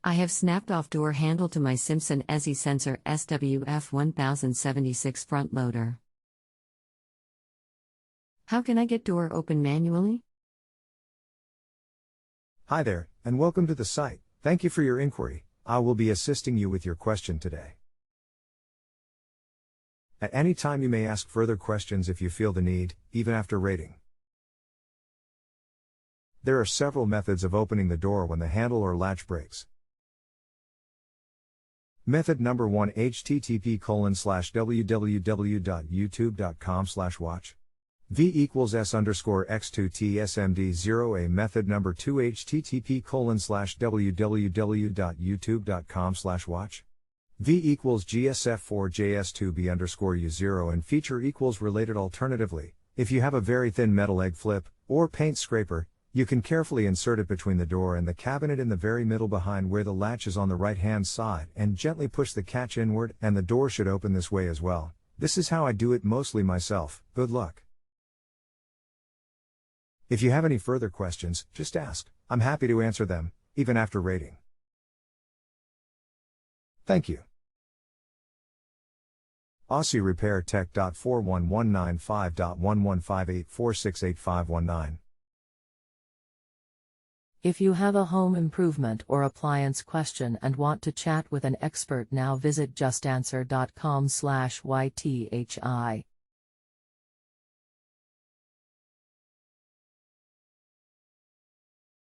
I have snapped off door handle to my Simpson Ezi Sensor SWF 1076 front loader. How can I get door open manually? Hi there, and welcome to the site. Thank you for your inquiry. I will be assisting you with your question today. At any time you may ask further questions if you feel the need, even after rating. There are several methods of opening the door when the handle or latch breaks. Method number 1: http://www.youtube.com/watch. V=S_X2TSMD0A. Method number 2: http://www.youtube.com/watch. V=GSF4JS2B_U0 and feature equals related. Alternatively, if you have a very thin metal egg flip, or paint scraper, you can carefully insert it between the door and the cabinet in the very middle behind where the latch is on the right hand side and gently push the catch inward, and the door should open this way as well. This is how I do it mostly myself. Good luck. If you have any further questions, just ask. I'm happy to answer them, even after rating. Thank you. AUSSIE Repair Tech. 41195.1158468519. If you have a home improvement or appliance question and want to chat with an expert now, visit JustAnswer.com/YTHI.